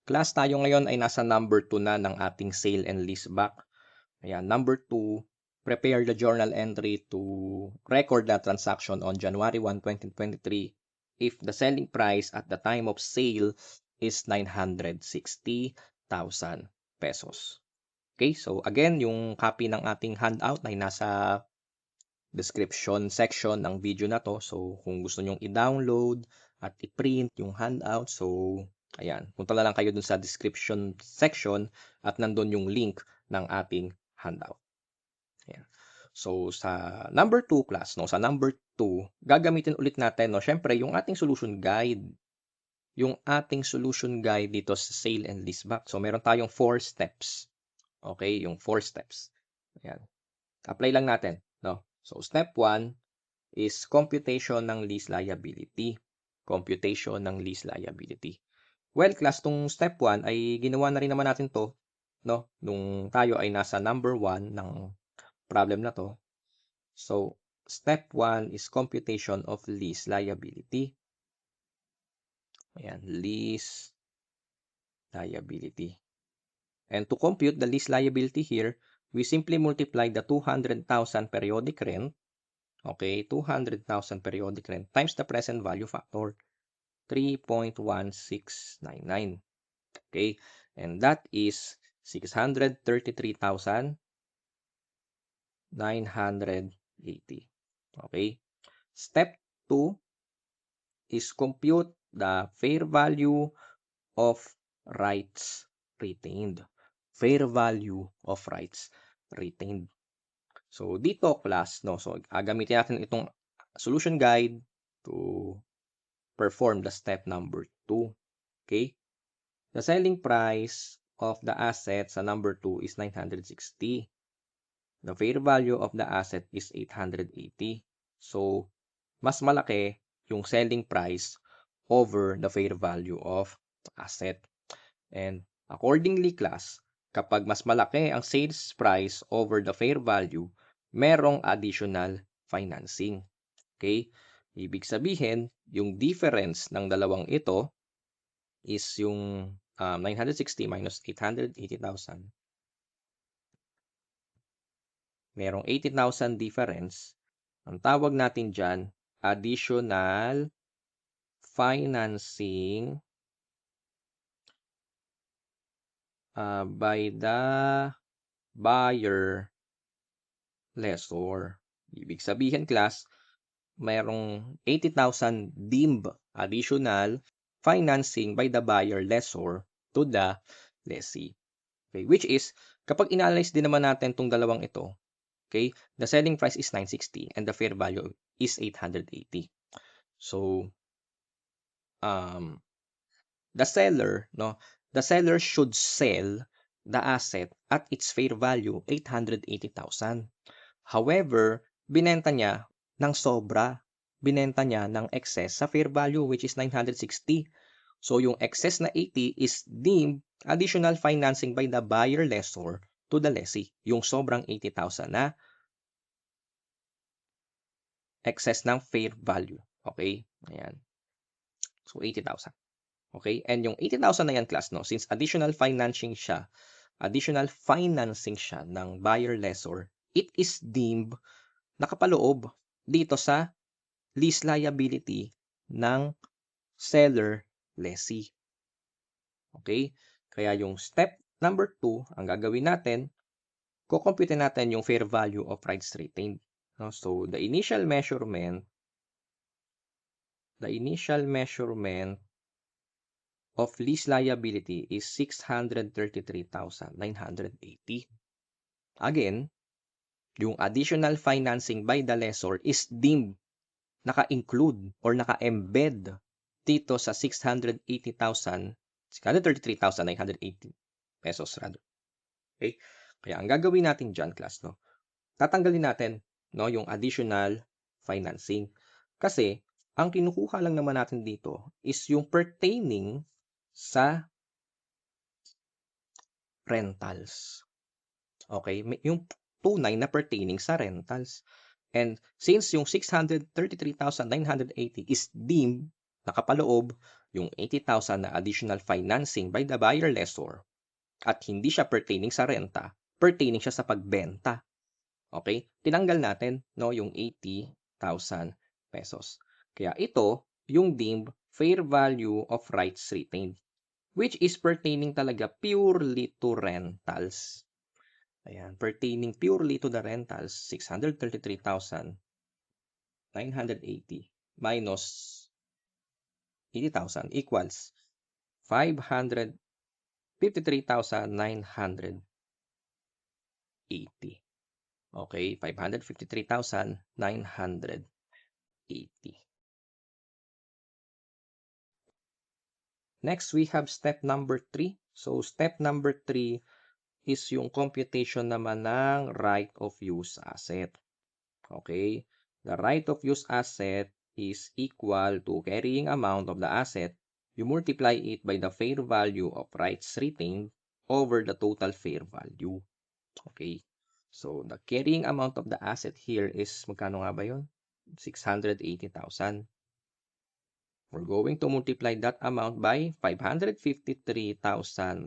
Class, tayo ngayon ay nasa number 2 na ng ating sale and leaseback. Ayan, number 2, prepare the journal entry to record the transaction on January 1, 2023 if the selling price at the time of sale is 960,000 pesos. Okay, so again, yung copy ng ating handout ay nasa description section ng video na to. So kung gusto nyong i-download at i-print yung handout, so ayan, punta na lang kayo dun sa description section at nandun yung link ng ating handout. Ayan. So sa number 2 class, no, sa number 2, gagamitin ulit natin, no, syempre yung ating solution guide. Yung ating solution guide dito sa sale and leaseback. So meron tayong 4 steps. Okay, yung 4 steps. Ayan. Apply lang natin, no? So step 1 is computation ng lease liability. Computation ng lease liability. Well, class, tong step 1 ay ginawa na rin naman natin to, no? Nung tayo ay nasa number 1 ng problem na to. So, step 1 is computation of lease liability. Ayan, lease liability. And to compute the lease liability here, we simply multiply the 200,000 periodic rent, okay, 200,000 periodic rent times the present value factor, 3.1699. Okay, and that is 633,980. Okay, step 2 is compute the fair value of rights retained. Fair value of rights retained. So dito, class, no, so gagamitin natin itong solution guide to perform the step number 2. Okay? The selling price of the asset sa number 2 is 960. The fair value of the asset is 880. So, mas malaki yung selling price over the fair value of the asset. And accordingly, class, kapag mas malaki ang sales price over the fair value, merong additional financing. Okay? Ibig sabihin, yung difference ng dalawang ito is yung 960 minus 880,000. Merong 80,000 difference. Ang tawag natin dyan, additional financing by the buyer lessor. Ibig sabihin, class, mayroong 80,000 deemed additional financing by the buyer lessor to the lessee. Okay, which is, kapag inanalyze din naman natin itong dalawang ito, okay, the selling price is 960 and the fair value is 880. So, the seller, no, the seller should sell the asset at its fair value, 880,000. However, binenta niya ng sobra. Binenta niya ng excess sa fair value, which is 960. So, yung excess na 80 is deemed additional financing by the buyer lessor to the lessee. Yung sobrang 80,000 na excess ng fair value. Okay? Ayan. So, 80,000. Okay? And yung 80,000 na yan, class, no, since additional financing siya ng buyer lessor, it is deemed nakapaloob dito sa lease liability ng seller lessee. Okay? Kaya yung step number 2, ang gagawin natin, kukompute natin yung fair value of rights retained. No? So, the initial measurement of lease liability is 633,980. Again, yung additional financing by the lessor is deemed naka-include or naka-embed dito sa 633,980 pesos rather. Okay? Kaya ang gagawin natin dyan, class, no, tatanggalin natin, no, yung additional financing. Kasi, ang kinukuha lang naman natin dito is yung pertaining sa rentals. Okay? Yung tunay na pertaining sa rentals. And since yung 633,980 is deemed nakapaloob, yung 80,000 na additional financing by the buyer lessor at hindi siya pertaining sa renta, pertaining siya sa pagbenta. Okay? Tinanggal natin no yung 80,000 pesos. Kaya ito yung deemed fair value of rights retained, which is pertaining talaga purely to rentals. Ayan, pertaining purely to the rentals, 633,980 minus 80,000 equals 553,980. Okay, 553,980. Next, we have step number 3. So, step number 3 is yung computation naman ng right of use asset. Okay, the right of use asset is equal to carrying amount of the asset. You multiply it by the fair value of rights retained over the total fair value. Okay, so the carrying amount of the asset here is, magkano nga ba yun? 680,000. We're going to multiply that amount by 553,980,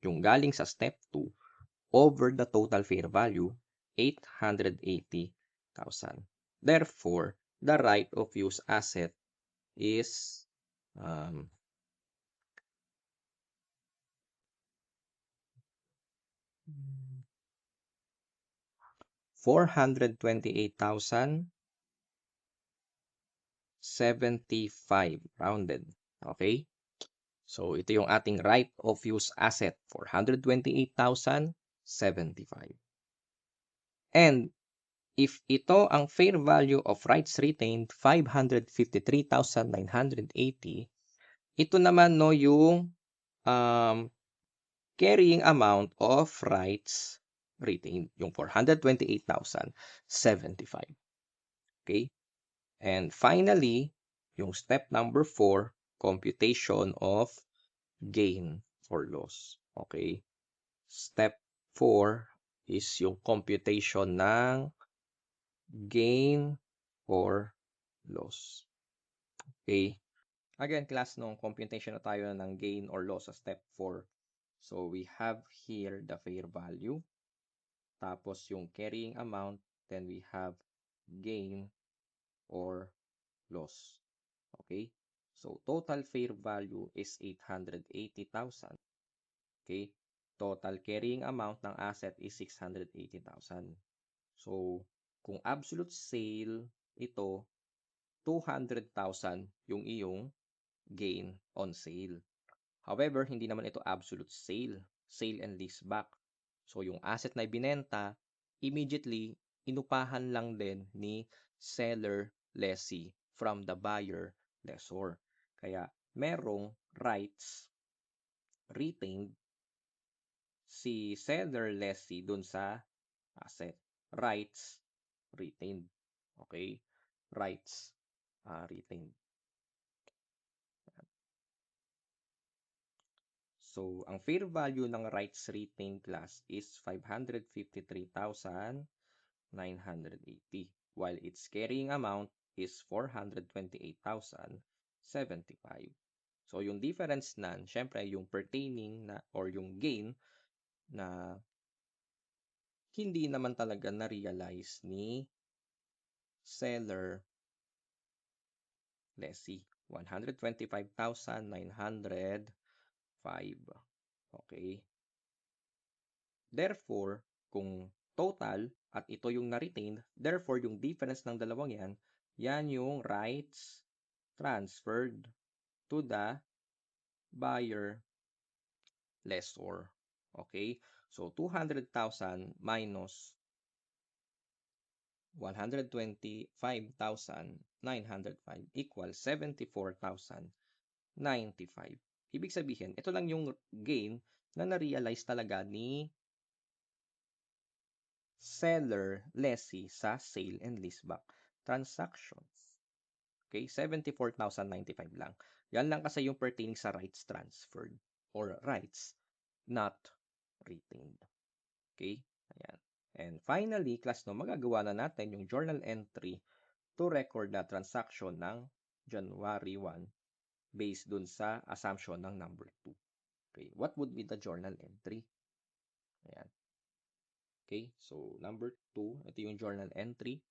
yung galing sa step 2, over the total fair value, 880,000. Therefore, the right of use asset is 428,075 rounded. Okay? So, ito yung ating right of use asset, 428,075. And if ito ang fair value of rights retained, 553,980, ito naman no yung carrying amount of rights retained, yung 428,075. Okay? And finally, yung step number 4, computation of gain or loss. Okay? Step 4 is yung computation ng gain or loss. Okay? Again, class, nung computation na tayo ng gain or loss sa step 4. So, we have here the fair value. Tapos, yung carrying amount. Then, we have gain or loss. Okay? So, total fair value is 880,000. Okay? Total carrying amount ng asset is 680,000. So, kung absolute sale ito, 200,000 yung iyong gain on sale. However, hindi naman ito absolute sale. Sale and lease back. So, yung asset na ibinenta, immediately, inupahan lang din ni seller lessee from the buyer lessor. Kaya, merong rights retained si seller lessee dun sa asset. Rights retained. Okay? Rights retained. So, ang fair value ng rights retained class is 553,980, while its carrying amount is 428,075. So, yung difference nan, syempre, yung pertaining na or yung gain na hindi naman talaga na-realize ni seller lessee. 125,905. Okay? Therefore, kung total at ito yung na-retain, therefore, yung difference ng dalawang yan, yan yung rights transferred to the buyer lessor. Okay? So, 200,000 minus 125,905 equals 74,095. Ibig sabihin, ito lang yung gain na na-realize talaga ni seller lessee sa sale and leaseback transactions. Okay, 74,095 lang. Yan lang kasi yung pertaining sa rights transferred or rights not retained. Okay? Ayan. And finally, class, no, magagawa na natin yung journal entry to record na transaction ng January 1, based dun sa assumption ng number 2. Okay, what would be the journal entry? Ayan. Okay, so number 2, ito yung journal entry.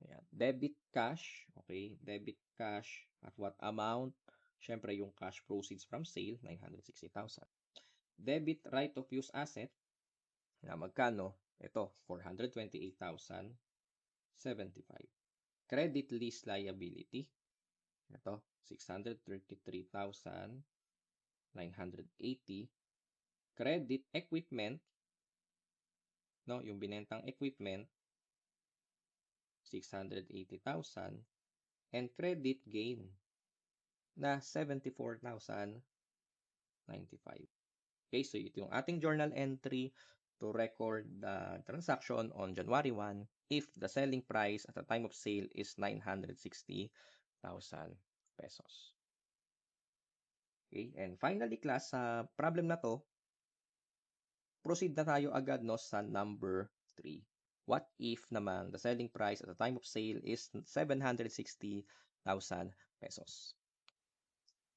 Ayan. Debit cash, okay, debit cash at what amount? Syempre yung cash proceeds from sale, 960,000. Debit right of use asset, na magkano? Ito, 428,075. Credit lease liability, ito, 633,980. Credit equipment, no, yung binentang equipment, 680,000. And credit gain na 74,095. Okay, so ito yung ating journal entry to record the transaction on January 1 if the selling price at the time of sale is 960,000 pesos. Okay, and finally class, sa problem na to, proceed na tayo agad no sa number 3. What if naman the selling price at the time of sale is 760,000 pesos?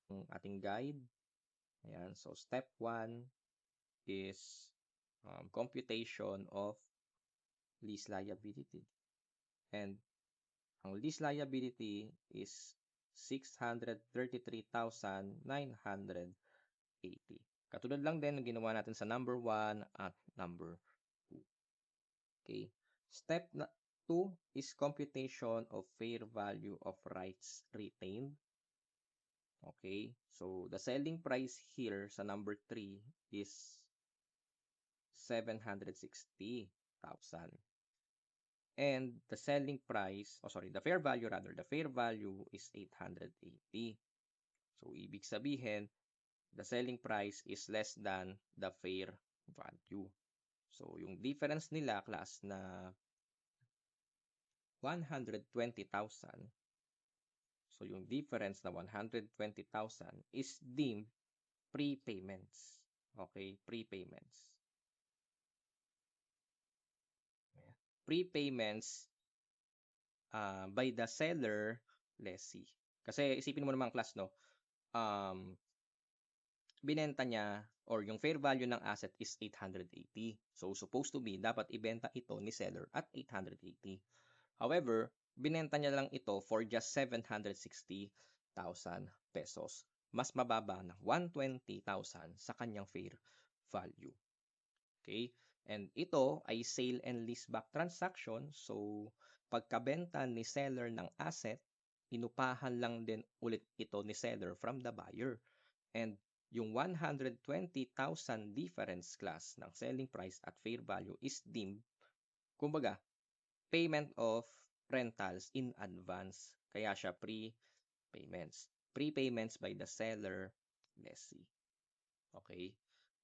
Yung ating guide. Ayan, so step 1 is computation of lease liability. And ang lease liability is 633,980. Katulad lang din ng ginawa natin sa number 1 at number 2. Okay. Step 2 is computation of fair value of rights retained. Okay. So the selling price here sa number 3 is 760,000. And the selling price, the fair value rather, the fair value is 880. So, ibig sabihin, the selling price is less than the fair value. So, yung difference nila, class, na 120,000. So, yung difference na 120,000 is deemed prepayments. Okay, prepayments. Prepayments by the seller lessee. Kasi isipin mo naman class, no, binenta niya or yung fair value ng asset is 880. So supposed to be dapat ibenta ito ni seller at 880. However, binenta niya lang ito for just 760,000 pesos. Mas mababa ng 120,000 sa kanyang fair value. Okay? And ito ay sale and leaseback transaction. So, pagkabenta ni seller ng asset, inupahan lang din ulit ito ni seller from the buyer. And yung 120,000 difference class ng selling price at fair value is deemed, kumbaga, payment of rentals in advance. Kaya siya prepayments. Prepayments by the seller lessee. Okay?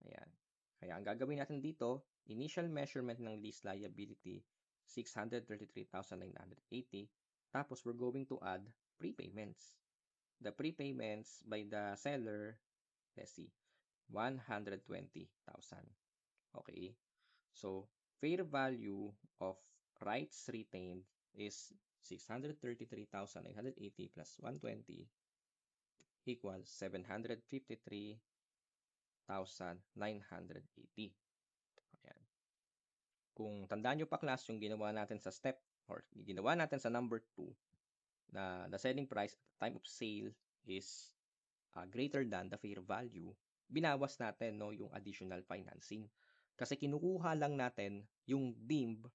Ayan. Kaya ang gagawin natin dito, initial measurement ng lease liability, 633,980. Tapos we're going to add prepayments. The prepayments by the seller, let's see, 120,000. Okay? So, fair value of rights retained is 633,980 plus 120 equals 753,980. Ayan. Kung tandaan nyo pa class, yung ginawa natin sa step or ginawa natin sa number 2 na the selling price at the time of sale is greater than the fair value, binawas natin no yung additional financing. Kasi kinukuha lang natin yung deemed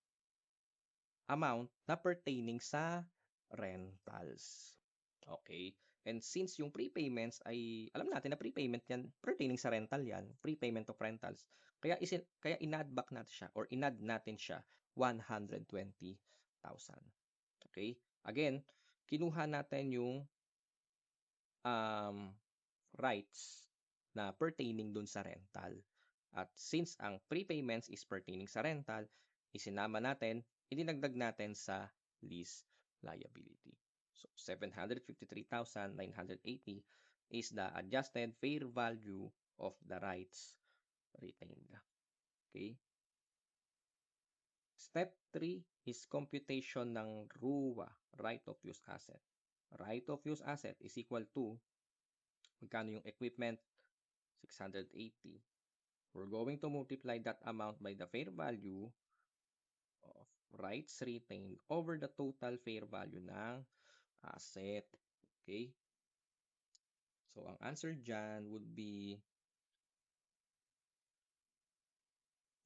amount na pertaining sa rentals. Okay? And since yung prepayments ay, alam natin na prepayment yan, pertaining sa rental yan, prepayment of rentals, kaya in-add back natin siya or in-add natin siya 120,000. Okay? Again, kinuha natin yung rights na pertaining dun sa rental. At since ang prepayments is pertaining sa rental, isinama natin, idinagdag natin sa lease liability. So, 753,980 is the adjusted fair value of the rights retained. Okay? Step 3 is computation ng RUA, right of use asset. Right of use asset is equal to Magkano yung equipment? 680. We're going to multiply that amount by the fair value of rights retained over the total fair value ng asset. Okay? So, ang answer dyan would be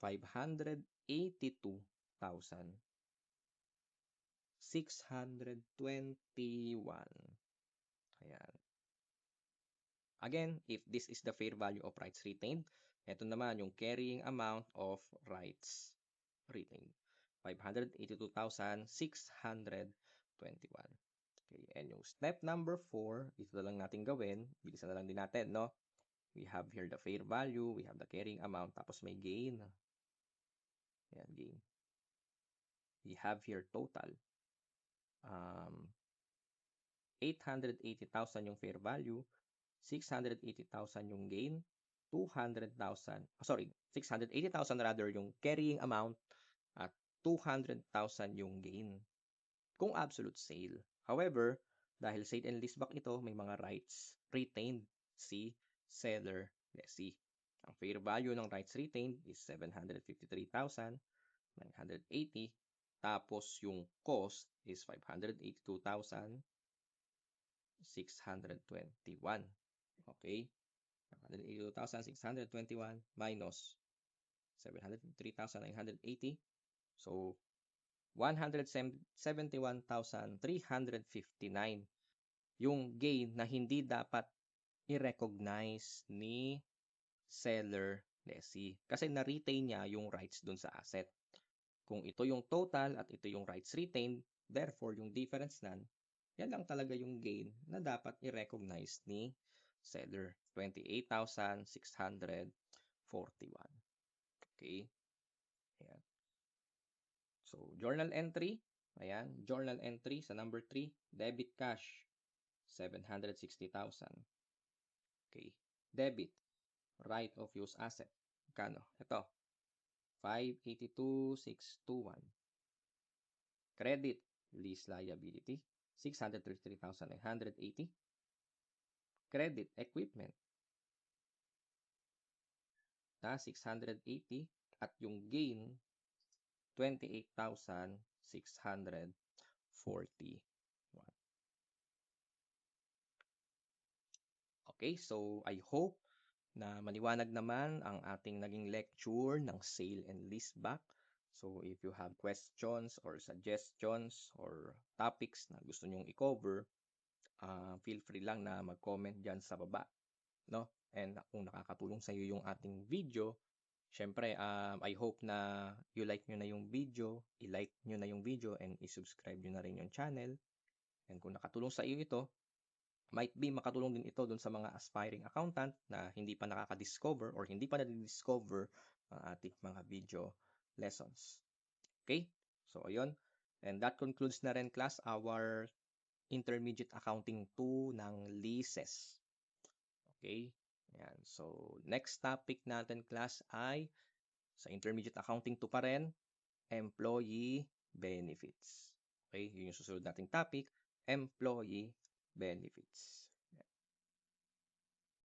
582,621. Ayan. Again, if this is the fair value of rights retained, ito naman yung carrying amount of rights retained. 582,621. Okay, and yung step number 4, ito na lang natin gawin. Bilisan na lang din natin, no? We have here the fair value, we have the carrying amount, tapos may gain. Ayan, gain. We have here total. 880,000 yung fair value, 680,000 yung gain, 200,000, 680,000 rather yung carrying amount at 200,000 yung gain kung absolute sale. However, dahil sale and leaseback ito, may mga rights retained si seller lessee. Ang fair value ng rights retained is 753,980. Tapos yung cost is 582,621. Okay? 582,621 minus 753,980. So, 171,359 yung gain na hindi dapat i-recognize ni seller lessee. Kasi na-retain niya yung rights dun sa asset. Kung ito yung total at ito yung rights retained, therefore yung difference nan, yan lang talaga yung gain na dapat i-recognize ni seller. 28,641. Okay? Ayan. So, journal entry. Ayan, journal entry sa number 3, debit cash, 760,000. Okay. Debit, right of use asset. Kano? Ito, 582,621. Credit, lease liability, 633,980. Credit, equipment, na 680. At yung gain, 28,641. Okay, so I hope na maliwanag naman ang ating naging lecture ng sale and leaseback. So if you have questions or suggestions or topics na gusto nyong i-cover, feel free lang na mag-comment dyan sa baba, no? And kung nakakatulong sa iyo yung ating video, syempre, I hope na you like nyo na yung video, i-like nyo na yung video, and i-subscribe nyo na rin yung channel. And kung nakatulong sa iyo ito, might be makatulong din ito dun sa mga aspiring accountant na hindi pa nakaka-discover or hindi pa na-discover ang ating mga video lessons. Okay? So, ayun. And that concludes na rin, class, our Intermediate Accounting 2 ng leases. Okay? Ayan. So, next topic natin, class, ay sa Intermediate Accounting 2 pa rin, employee benefits. Okay? Yun yung susunod nating topic, employee benefits.